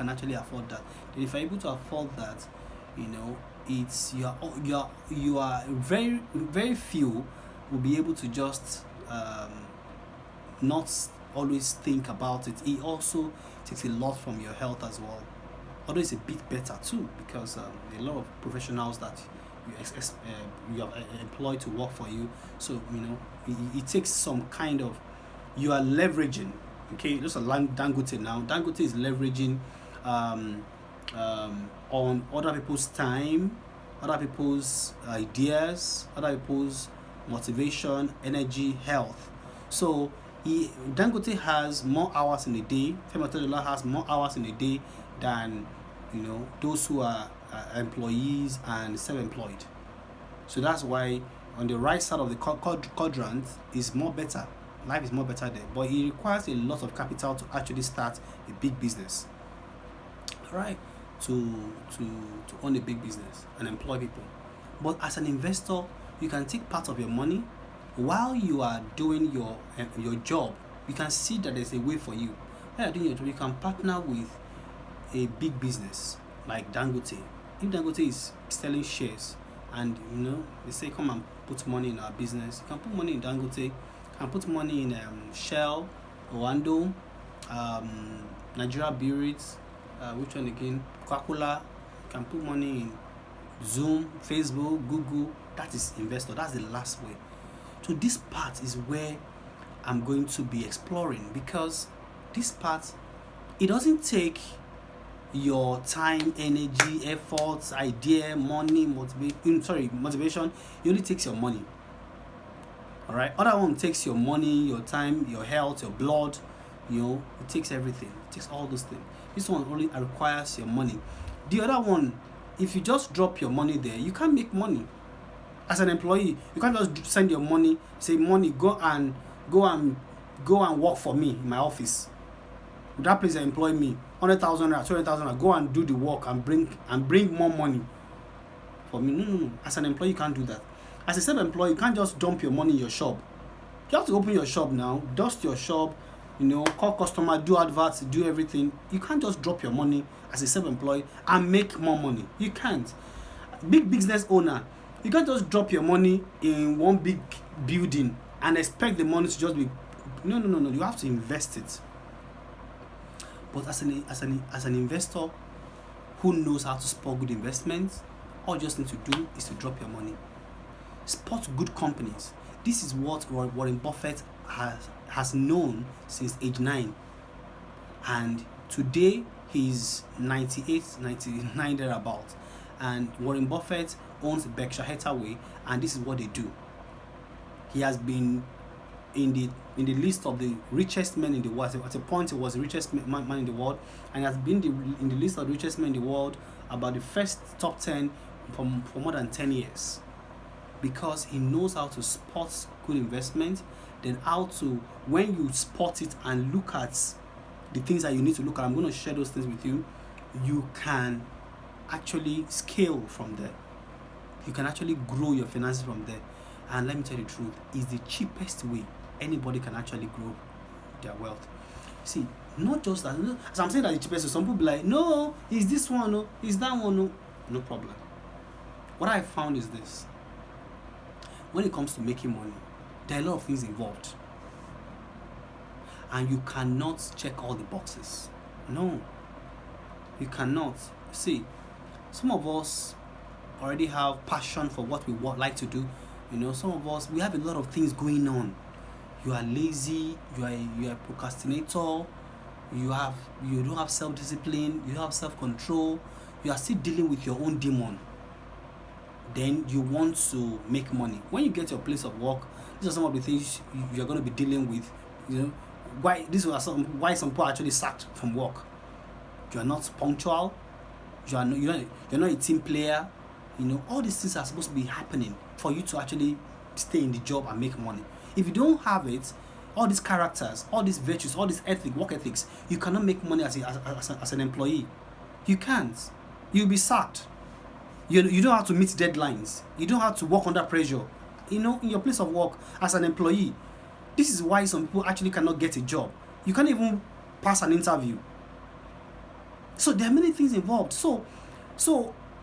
can actually afford that. Then if you're able to afford that, you know, it's you are very few will be able to just not always think about it. It also takes a lot from your health as well. Although it's a bit better too, because a lot of professionals that you have employed to work for you. So you know it takes some kind of, you are leveraging. Okay, just a Dangote now. Dangote is leveraging on other people's time, other people's ideas, other people's motivation, energy, health. So Dangote has more hours in a day. Femi Otedola has more hours in a day than those who are employees and self-employed. So that's why on the right side of the quadrant is more better. Life is more better there, but it requires a lot of capital to actually start a big business, right? To own a big business and employ people. But as an investor, you can take part of your money while you are doing your job. You can see that there's a way for you. While you're doing your job, you can partner with a big business like Dangote. If Dangote is selling shares and they say come and put money in our business, you can put money in Dangote, you can put money in Shell, Oando, Nigeria Breweries, which one again? Coca-Cola. You can put money in Zoom, Facebook, Google. That is investor. That's the last way. So this part is where I'm going to be exploring, because this part, it doesn't take your time, energy, efforts, idea, money, motivation. It only takes your money. All right. Other one takes your money, your time, your health, your blood. It takes everything. It takes all those things. This one only requires your money. The other one, if you just drop your money there, you can't make money. As an employee, you can't just send your money, say money, go and work for me in my office. That place employ me, 100,000, 200,000. Go and do the work and bring more money for me. No. As an employee, you can't do that. As a self-employed, you can't just dump your money in your shop. You have to open your shop now, dust your shop, call customer, do adverts, do everything. You can't just drop your money as a self-employed and make more money. You can't. Big business owner, you can't just drop your money in one big building and expect the money to just be. No. You have to invest it. But as an investor who knows how to spot good investments, all you just need to do is to drop your money. Spot good companies. This is what Warren Buffett has known since age 9. And today he's 98, 99 thereabout. And Warren Buffett owns Berkshire Hathaway, and this is what they do. He has been in the list of the richest men in the world. At a point, he was the richest man in the world, and has been in the list of the richest men in the world, about the first top 10 for more than 10 years. Because he knows how to spot good investment, then how to, when you spot it and look at the things that you need to look at, I'm going to share those things with you, you can actually scale from there. You can actually grow your finances from there. And let me tell you the truth, it's the cheapest way anybody can actually grow their wealth. See, not just that. As I'm saying that the cheapest way, some people be like, no, it's this one, no, it's that one, no. No problem. What I found is this. When it comes to making money, there are a lot of things involved. And you cannot check all the boxes. No. You cannot. See, some of us already have passion for what we like to do. Some of us, we have a lot of things going on. You are lazy, you are a procrastinator, you don't have self-discipline, you don't have self-control, you are still dealing with your own demon. Then you want to make money. When you get to your place of work, these are some of the things you're going to be dealing with. Why some people are actually sacked from work. You are not punctual, you're not a team player. All these things are supposed to be happening for you to actually stay in the job and make money. If you don't have it, all these characters, all these virtues, all this work ethics, you cannot make money as an employee. You can't. You'll be sacked. You don't have to meet deadlines. You don't have to work under pressure. In your place of work as an employee. This is why some people actually cannot get a job. You can't even pass an interview. So there are many things involved. So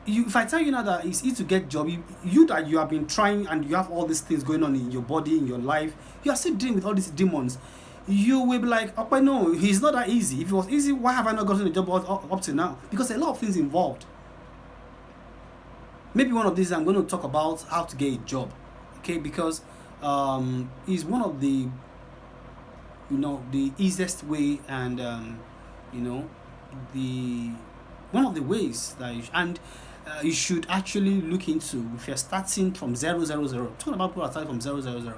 if I tell you now that it's easy to get job, you that you have been trying and you have all these things going on in your body, in your life, you are still dealing with all these demons. You will be like, oh, but no, it's not that easy. If it was easy, why have I not gotten a job up to now? Because a lot of things involved. Maybe one of these I'm going to talk about how to get a job, okay? Because it's one of the the easiest way, and the one of the ways that you should actually look into if you're starting from 000. Talking about people are starting from 000.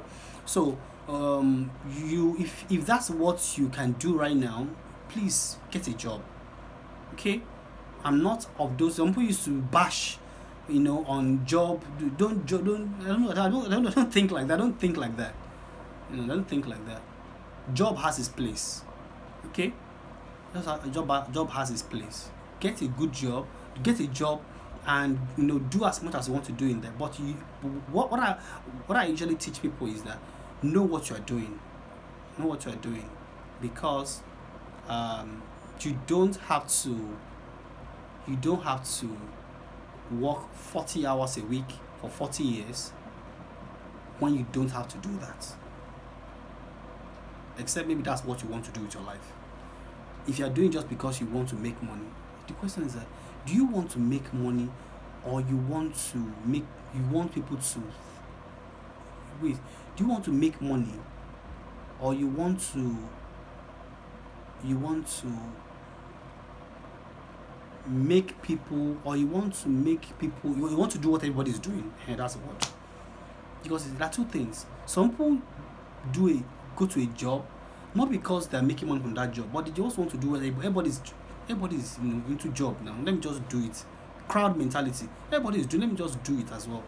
So if that's what you can do right now, please get a job. Okay, I'm not of those. Some people used to bash on job. Don't think like that. Don't think like that. Don't think like that. Job has its place. Okay, job has its place. Get a good job. Get a job, and do as much as you want to do in there. But what I usually teach people is that know what you are doing. Know what you are doing, because you don't have to work 40 hours a week for 40 years when you don't have to do that. Except maybe that's what you want to do with your life. If you are doing just because you want to make money, the question is that, do you want to make money, or you want people to wait? Do you want to make money, or you want to make people, or you want to do what everybody is doing? And that's the word. Because there are two things. Some people go to a job not because they're making money from that job, but they just want to do what everybody's into job now. Let me just do it. Crowd mentality. Everybody is doing. Let me just do it as well.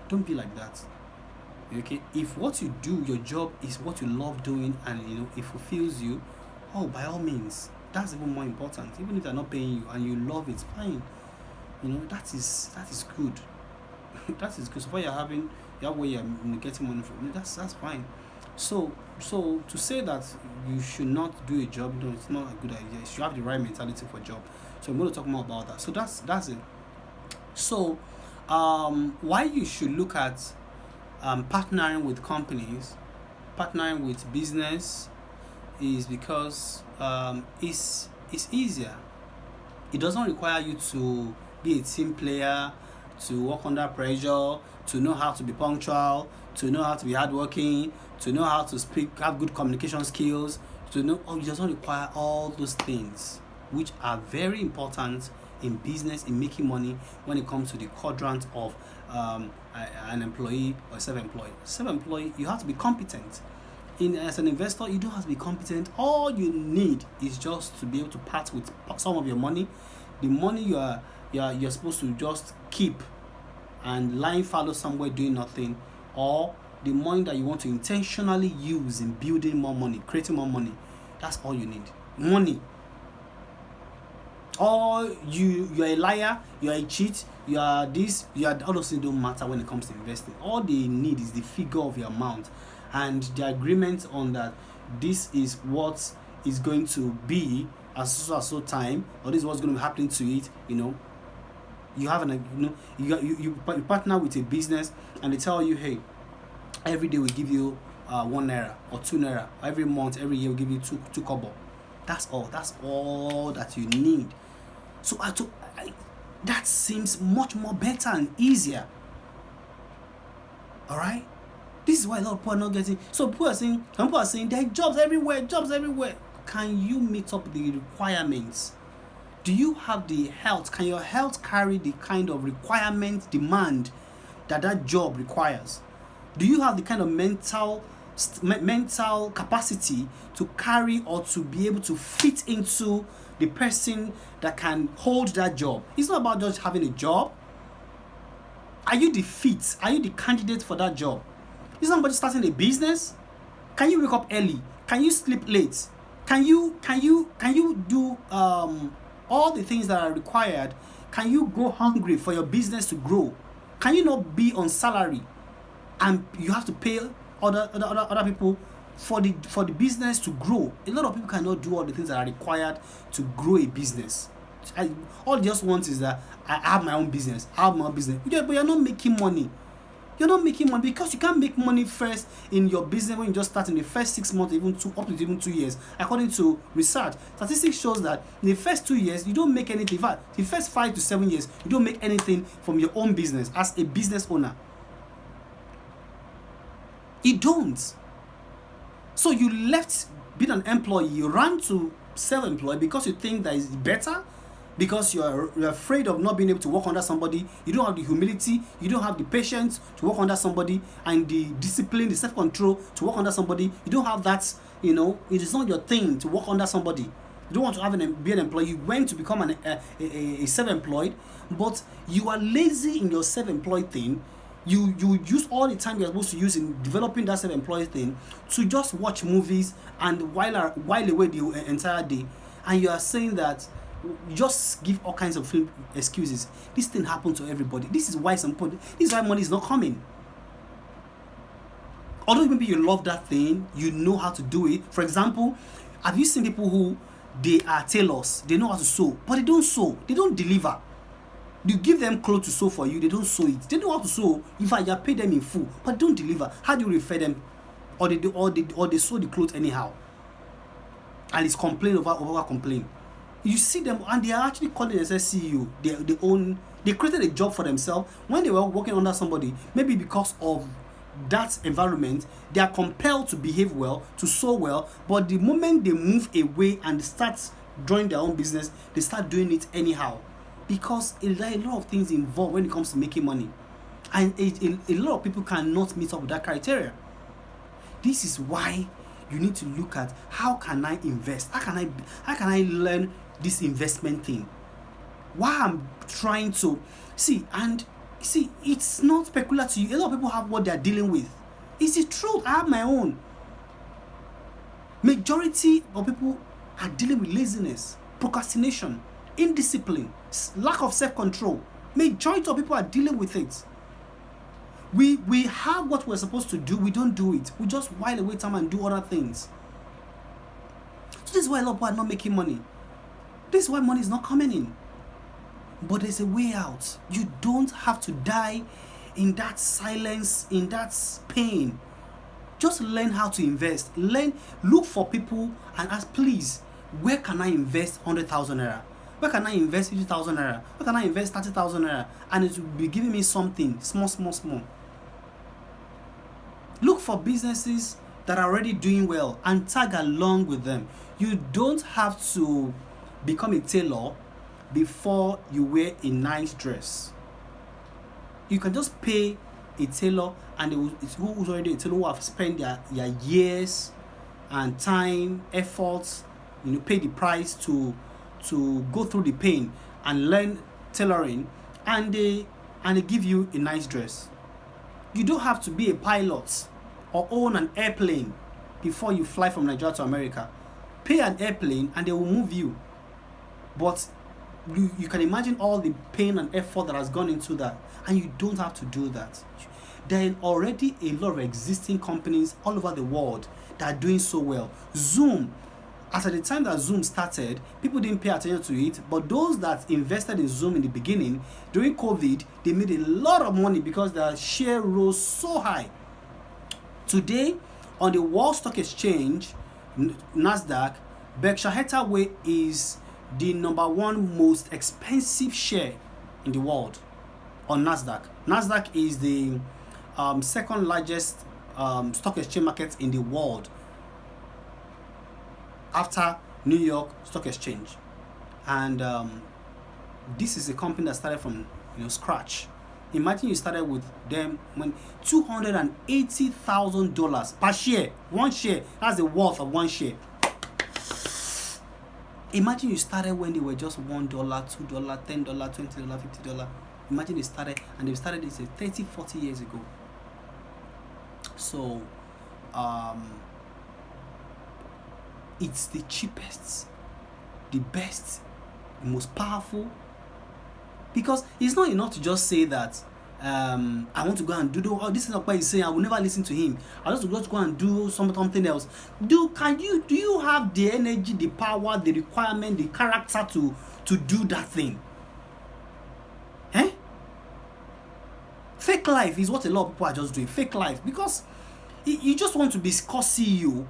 Don't be like that. Okay. If what you do, your job, is what you love doing, and it fulfills you, by all means, that's even more important. Even if they're not paying you and you love it, fine. That is good. That is good. So far you're having where you're getting money from, that's fine. So to say that you should not do a job, it's not a good idea. You should have the right mentality for a job. So I'm going to talk more about that. So that's it. So why you should look at partnering with companies, partnering with business, is because it's easier. It doesn't require you to be a team player, to work under pressure, to know how to be punctual, to know how to be hardworking, to know how to speak, have good communication skills, it doesn't require all those things, which are very important in business, in making money, when it comes to the quadrant of an employee or self-employed. Self-employed, you have to be competent. As an investor, you don't have to be competent. All you need is just to be able to part with some of your money. The money you're supposed to just keep and lying fallow somewhere doing nothing, or the money that you want to intentionally use in building more money, creating more money. That's all you need. Money. Or you're a liar, you're a cheat, you are this, all those things don't matter when it comes to investing. All they need is the figure of your amount and the agreement on that. This is what is going to be at so time, or this is what's going to be happening to it. You have you partner with a business, and they tell you, hey, every day we give you 1 naira or 2 naira. Every month, every year we give you 2 kobo. That's all that you need. So that seems much more better and easier. All right, this is why a lot of people are not getting. So some people are saying there are jobs everywhere. Can you meet up the requirements? Do you have the health? Can your health carry the kind of demand that job requires? Do you have the kind of mental capacity to carry, or to be able to fit into the person that can hold that job? It's not about just having a job. Are you the fit? Are you the candidate for that job? Is somebody starting a business? Can you wake up early? Can you sleep late? Can you do all the things that are required? Can you go hungry for your business to grow? Can you not be on salary and you have to pay other people for the business to grow? A lot of people cannot do all the things that are required to grow a business, all they just want is that I have my own business. I have my own business. Yeah, but you're not making money. You're not making money because you can't make money first in your business when you just start in the first 6 months, up to even 2 years. According to research, statistics shows that in the first 2 years you don't make anything. In fact, the first 5 to 7 years you don't make anything from your own business as a business owner. You don't. So you left being an employee, you ran to self-employed because you think that is better, because you're afraid of not being able to work under somebody. You don't have the humility, you don't have the patience to work under somebody, and the discipline, the self-control to work under somebody. You don't have that, it is not your thing to work under somebody. You don't want to be an employee. You went to become a self-employed, but you are lazy in your self-employed thing. You use all the time you're supposed to use in developing that self-employed thing to just watch movies and while away the entire day. And you are saying that you just give all kinds of excuses. This thing happened to everybody. This is why money is not coming. Although maybe you love that thing, you know how to do it. For example, have you seen people who they are tailors? They know how to sew, but they don't sew. They don't deliver. You give them clothes to sew for you, they don't sew it. They know how to sew. In fact, you pay them in full, but don't deliver. How do you refer them? Or they sew the clothes anyhow. And it's complain over complain. You see them, and they are actually calling themselves CEO. They created a job for themselves when they were working under somebody. Maybe because of that environment, they are compelled to behave well, to sew well. But the moment they move away and start drawing their own business, they start doing it anyhow. Because there are a lot of things involved when it comes to making money, and a lot of people cannot meet up with that criteria. This is why you need to look at how can I invest? How can I learn this investment thing? Why I'm trying to see, it's not peculiar to you. A lot of people have what they're dealing with. It's the truth. I have my own. Majority of people are dealing with laziness, procrastination, indiscipline, lack of self-control. Majority of people are dealing with it. We have what we're supposed to do, we don't do it. We just while away time and do other things. So this is why a lot of people are not making money. This is why money is not coming in. But there's a way out. You don't have to die in that silence, in that pain. Just learn how to invest. Look for people and ask, please, where can I invest 100,000 naira? Where can I invest 50,000 naira? Where can I invest 30,000 naira? And it will be giving me something small. Look for businesses that are already doing well and tag along with them. You don't have to become a tailor before you wear a nice dress. You can just pay a tailor, and who's already a tailor, who have spent their years and time, efforts, pay the price to go through the pain and learn tailoring, and they give you a nice dress. You don't have to be a pilot or own an airplane before you fly from Nigeria to America. Pay an airplane and they will move you. But you can imagine all the pain and effort that has gone into that, and you don't have to do that. There are already a lot of existing companies all over the world that are doing so well. Zoom, as at the time that Zoom started, people didn't pay attention to it, but those that invested in Zoom in the beginning, during COVID, they made a lot of money because their share rose so high. Today, on the World Stock Exchange, NASDAQ, Berkshire Hathaway is the number one most expensive share in the world on NASDAQ. NASDAQ is the second largest stock exchange market in the world after New York Stock Exchange. And this is a company that started from scratch. Imagine you started with them when $280,000 per share, one share. That's the worth of one share. Imagine you started when they were just $1, $2, $10, $20, $50. Imagine they started, and they started this 30, 40 years ago. So, it's the cheapest, the best, the most powerful. Because it's not enough to just say that I want to go and do this is what he's saying. I will never listen to him. I just want to go and do something else. Do you have the energy, the power, the requirement, the character to do that thing. Eh? Fake life is what a lot of people are just doing. Fake life, because you just want to be CEO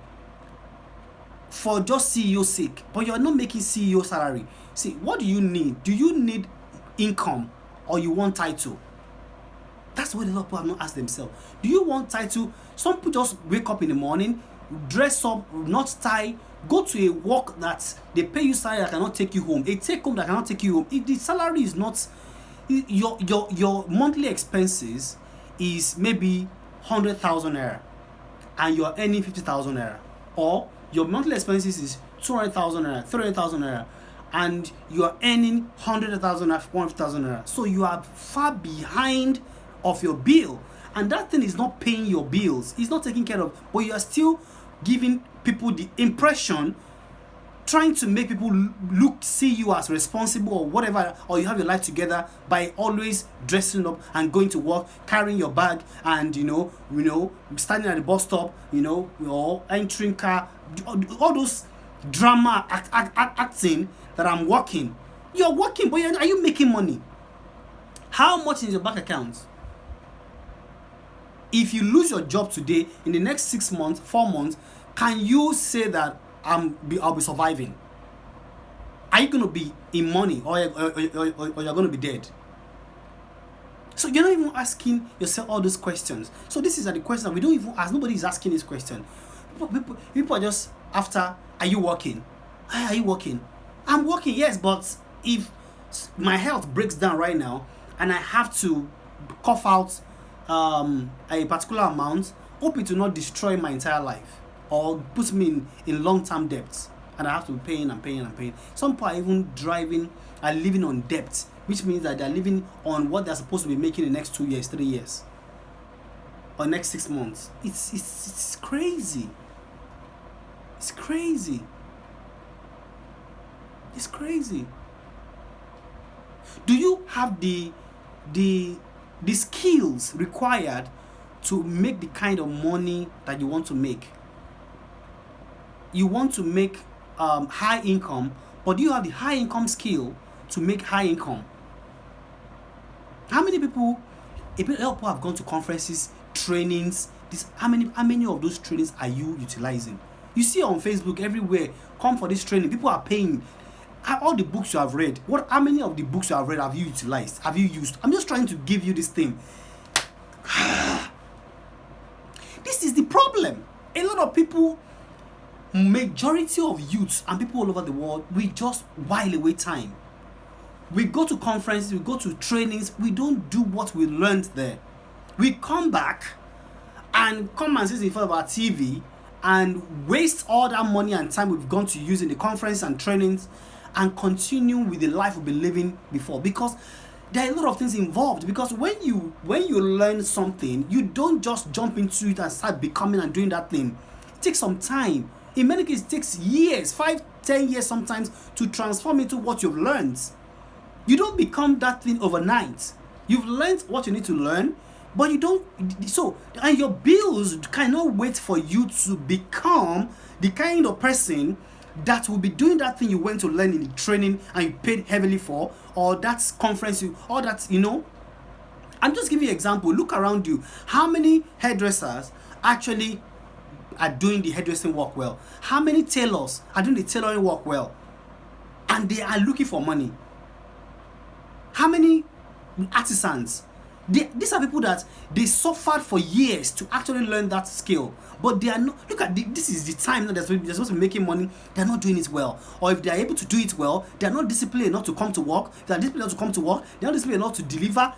for just CEO's sake, but you're not making CEO salary. See, what do you need? Do you need income or you want title? That's what a lot of people have not asked themselves. Do you want title? Some people just wake up in the morning, dress up, not tie, go to a work that they pay you salary that cannot take you home, a take home that cannot take you home. If the salary is not, your monthly expenses is maybe 100,000 naira and you're earning 50,000 naira, or your monthly expenses is 200,000 naira, 300,000 naira, and you are earning 100,000 naira, 100,000 naira. So you are far behind of your bill, and that thing is not paying your bills, it's not taking care of, but you are still giving people the impression, trying to make people see you as responsible or whatever, or you have your life together by always dressing up and going to work, carrying your bag, and standing at the bus stop, or entering car, all those drama acting that I'm working. You're working, but are you making money? How much is your bank account? If you lose your job today, in the next 6 months, 4 months, can you say that I'll be surviving? Are you going to be in money, or you're going to be dead? So you're not even asking yourself all those questions. So this is the question that we don't even ask. Nobody is asking this question. People are just after, are you working? Are you working? I'm working, yes, but if my health breaks down right now and I have to cough out a particular amount, hope it will not destroy my entire life or put me in long-term debts, and I have to be paying and paying and paying. Some people are even living on debt, which means that they're living on what they're supposed to be making in the next 2 years, 3 years, or next 6 months. It's crazy. It's crazy. It's crazy. Do you have the skills required to make the kind of money that you want to make? You want to make high income, but do you have the high income skill to make high income? How many people have gone to conferences, trainings? How many of those trainings are you utilizing? You see on Facebook everywhere, come for this training. People are paying. All the books you have read, how many of the books you have read have you utilized? Have you used? I'm just trying to give you this thing. This is the problem. A lot of people, majority of youths and people all over the world, we just while away time. We go to conferences, we go to trainings, we don't do what we learned there. We come back and sit in front of our TV and waste all that money and time we've gone to use in the conference and trainings, and continue with the life we've been living before, because there are a lot of things involved. Because when you learn something, you don't just jump into it and start becoming and doing that thing. It takes some time. In many cases, it takes years, 5, 10 years sometimes, to transform into what you've learned. You don't become that thing overnight. You've learned what you need to learn, but you don't. And your bills cannot wait for you to become the kind of person that will be doing that thing you went to learn in the training and you paid heavily for, or that conference I'm just giving you an example. Look around you. How many hairdressers actually are doing the hairdressing work well? How many tailors are doing the tailoring work well? And they are looking for money. How many artisans? These are people that they suffered for years to actually learn that skill, but they are not. Look at this is the time that they're supposed to be making money. They're not doing it well, or if they are able to do it well, they are not disciplined enough to come to work. They are disciplined enough to come to work. They are not disciplined enough to deliver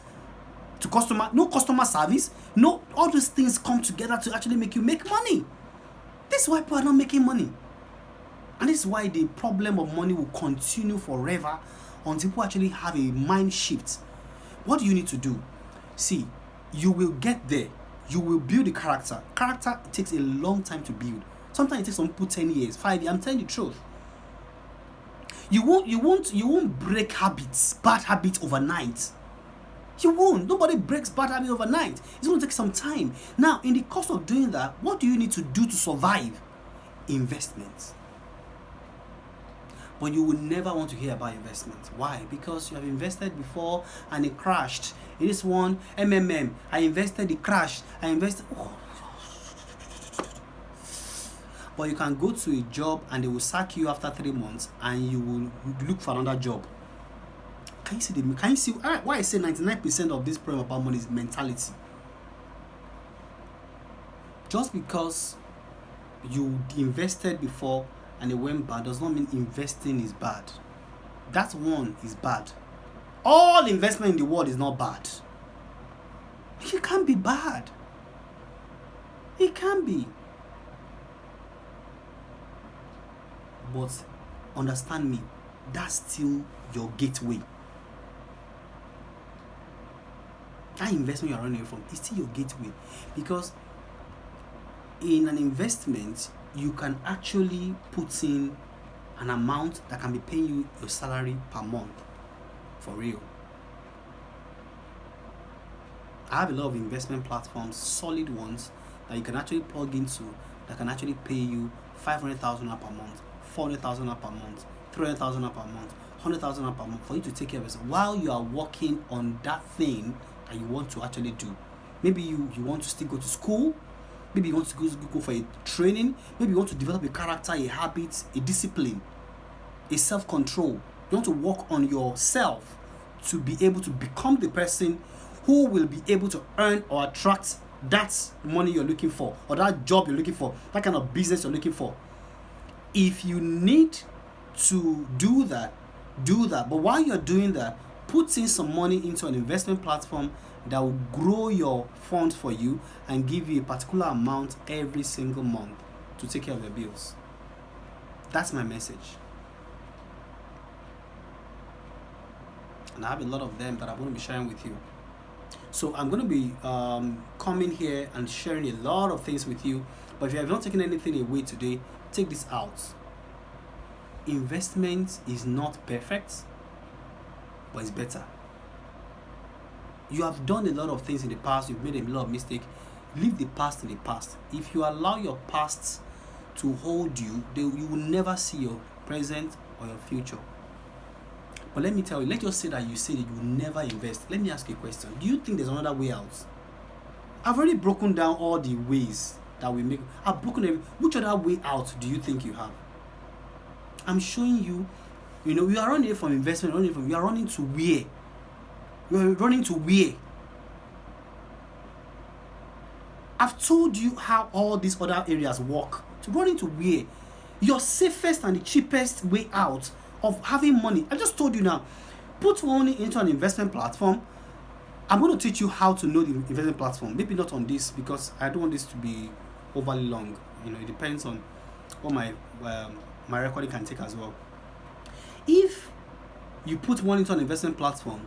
to customer. No customer service. No, all those things come together to actually make you make money. This is why people are not making money, and this is why the problem of money will continue forever until people actually have a mind shift. What do you need to do? See, you will get there. You will build the character. Character takes a long time to build. Sometimes it takes some people 10 years, 5 years. I'm telling you the truth. You won't break bad habits overnight. You won't. Nobody breaks bad habits overnight. It's going to take some time. Now, in the course of doing that, what do you need to do to survive? Investments. But you will never want to hear about investment. Why? Because you have invested before and it crashed. In this one, I invested, it crashed. I invested. Oh. But you can go to a job and they will sack you after 3 months and you will look for another job. Can you see why I say 99% of this problem about money is mentality? Just because you invested before and it went bad does not mean investing is bad. That one is bad. All investment in the world is not bad. It can't be bad. It can be. But understand me, that's still your gateway. That investment you're running from is still your gateway, because in an investment you can actually put in an amount that can be paying you your salary per month for real. I have a lot of investment platforms, solid ones that you can actually plug into that can actually pay you 500,000 per month, 400,000 per month, 300,000 per month, 100,000 per month for you to take care of yourself while you are working on that thing that you want to actually do. Maybe you want to still go to school. Maybe you want to go for a training. Maybe you want to develop a character, a habit, a discipline, a self-control. You want to work on yourself to be able to become the person who will be able to earn or attract that money you're looking for, or that job you're looking for, that kind of business you're looking for. If you need to do that, do that. But while you're doing that, put in some money into an investment platform that will grow your funds for you and give you a particular amount every single month to take care of your bills. That's my message. And I have a lot of them that I'm going to be sharing with you. So I'm going to be coming here and sharing a lot of things with you. But if you have not taken anything away today, take this out. Investment is not perfect, but it's better. You have done a lot of things in the past. You've made a lot of mistakes. Leave the past in the past. If you allow your past to hold you, you will never see your present or your future. But let me tell you, let's just say that you say that you will never invest. Let me ask you a question. Do you think there's another way out? I've already broken down all the ways that we make. I've broken every. Which other way out do you think you have? I'm showing you, you are running from investment, you are running to where? You are running to where? I've told you how all these other areas work. To running to where? Your safest and the cheapest way out of having money. I just told you now. Put money into an investment platform. I'm going to teach you how to know the investment platform. Maybe not on this, because I don't want this to be overly long. It depends on what my recording can take as well. If you put money into an investment platform,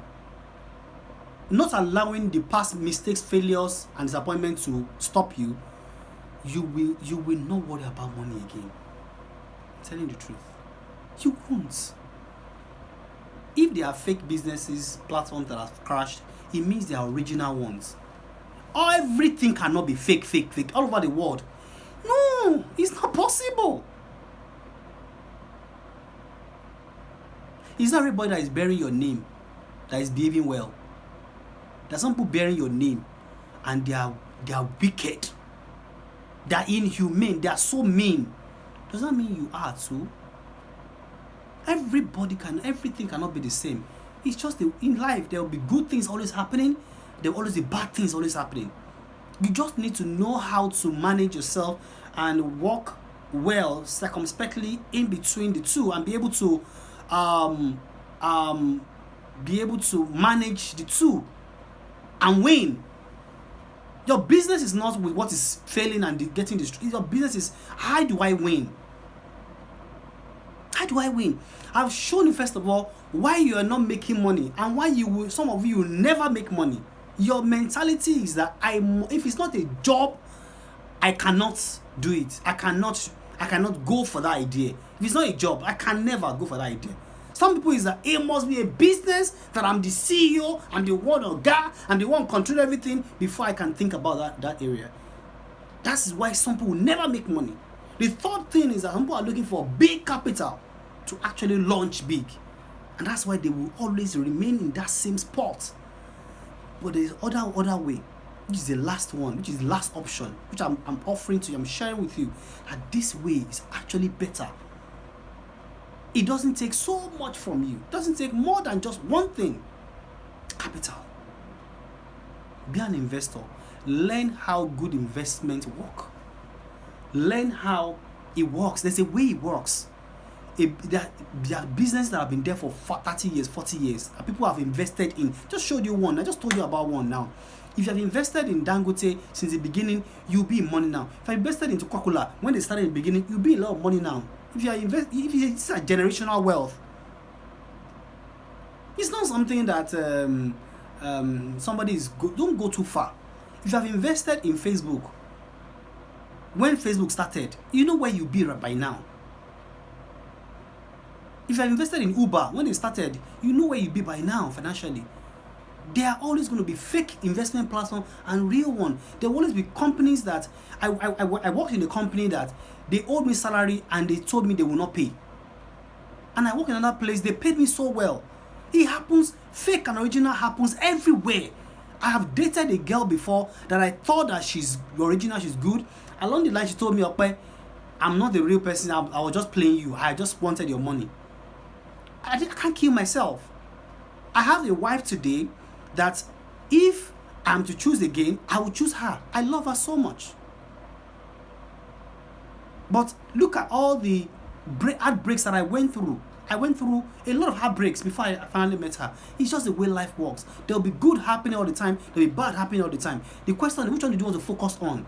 not allowing the past mistakes, failures, and disappointment to stop you, you will not worry about money again. I'm telling you the truth. You won't. If there are fake businesses, platforms that have crashed, it means they are original ones. Everything cannot be fake all over the world. No, it's not possible. It's not everybody that is bearing your name that is behaving well. There are some people bearing your name and they are wicked. They are inhumane. They are so mean. Does that mean you are too? Everything cannot be the same. It's just in life there will be good things always happening. There will always be bad things always happening. You just need to know how to manage yourself and walk well, circumspectly in between the two, and be able to manage the two and win. Your business is not with what is failing and getting destroyed. Your business is, how do I win? How do I win? I've shown you first of all why you are not making money and why some of you will never make money. Your mentality is that if it's not a job, I cannot do it. I cannot go for that idea. If it's not a job, I can never go for that idea. Some people is that it must be a business, that I'm the CEO, I'm the one guy, I'm the one control everything before I can think about that area. That's why some people will never make money. The third thing is that some people are looking for big capital. to actually launch big. And that's why they will always remain in that same spot. But there's other way, which is the last one, which is the last option, which I'm offering to you, I'm sharing with you, that this way is actually better. It doesn't take so much from you. It doesn't take more than just one thing. Capital. Be an investor. Learn how good investments work. Learn how it works. There's a way it works. There are businesses that have been there for 30 years, 40 years. And people have invested in. Just showed you one. I just told you about one now. If you have invested in Dangote since the beginning, you'll be in money now. If I invested into Coca-Cola when they started in the beginning, you'll be in a lot of money now. If it's a generational wealth, it's not something that somebody is don't go too far. If you have invested in Facebook when Facebook started, you know where you'll be right by now. If you have invested in Uber when they started, you know where you'll be by now financially. There are always going to be fake investment platforms and real one. There will always be companies that I worked in a company that they owed me salary and they told me they will not pay. And I work in another place, they paid me so well. It happens, fake and original happens everywhere. I have dated a girl before that I thought that she's original, she's good. Along the line, she told me, okay, I'm not the real person, I was just playing you. I just wanted your money. I can't kill myself. I have a wife today that if I'm to choose again, I will choose her. I love her so much. But look at all the heartbreaks that I went through. I went through a lot of heartbreaks before I finally met her. It's just the way life works. There'll be good happening all the time. There'll be bad happening all the time. The question is, which one do you want to focus on?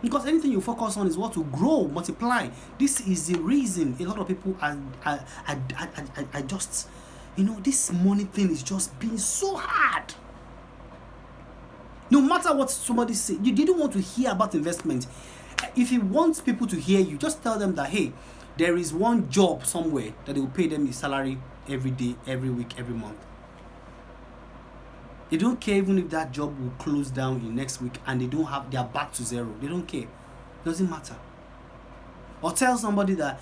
Because anything you focus on is what will grow, multiply. This is the reason a lot of people are just, this money thing is just being so hard. No matter what somebody say, you didn't want to hear about investment. If you want people to hear you, just tell them that, hey, there is one job somewhere that they will pay them a salary every day, every week, every month. They don't care even if that job will close down in next week and they are back to zero. They don't care. It doesn't matter. Or tell somebody that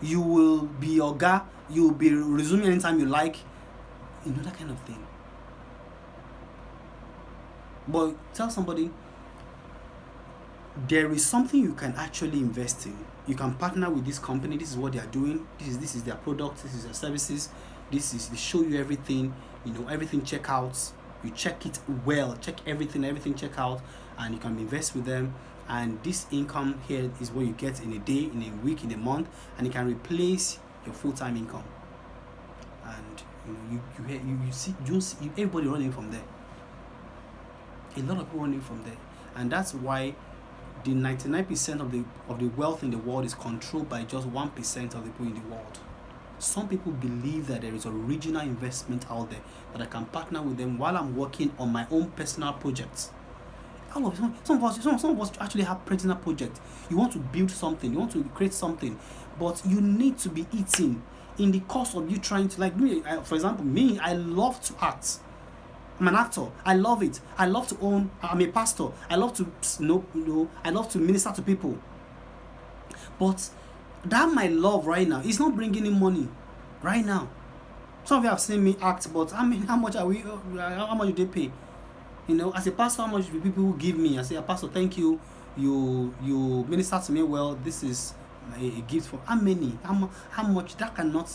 you will be your guy, you will be resuming anytime you like. That kind of thing. But tell somebody there is something you can actually invest in. You can partner with this company. This is what they are doing. This is their product. This is their services. They show you everything. Everything checkouts. You check it well. Check everything check out, and you can invest with them. And this income here is what you get in a day, in a week, in a month, and it can replace your full-time income. And you see everybody running from there. A lot of people running from there, and that's why the 99% of the wealth in the world is controlled by just 1% of the people in the world. Some people believe that there is original investment out there, that I can partner with them while I'm working on my own personal projects. Some of us actually have personal projects. You want to build something, you want to create something, but you need to be eating in the course of you trying to, like me, for example, I love to act. I'm an actor. I love it. I love to own. I'm a pastor. I love to I love to minister to people. But that my love right now is not bringing in money right now. Some of you have seen me act, but how much are we? How much do they pay? As a pastor, how much do people give me? I say, Pastor, thank you. You minister to me well. This is a gift for how many? How much? That cannot.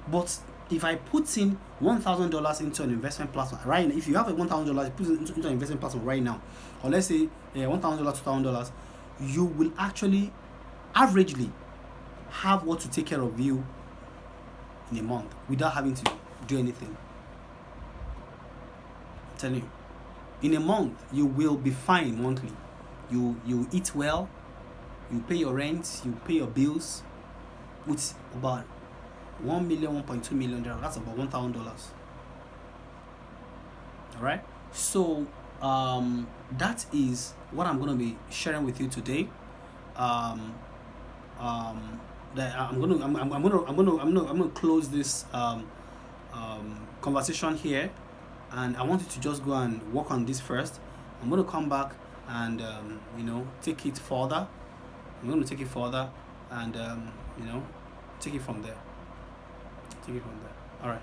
But if I put in $1,000 into an investment platform right now, if you have a $1,000, put it into an investment platform right now, or let's say $1,000, $2,000, you will actually averagely have what to take care of you in a month without having to do anything. I'm telling you, in a month you will be fine monthly. You eat well, you pay your rent, you pay your bills with about $1 million, $1.2 million. That's about $1,000. All right. So that is what I'm going to be sharing with you today. That I'm going to close this conversation here, and I want you to just go and work on this first. I'm going to come back and take it further. I'm going to take it further and take it from there. Take it from there. All right.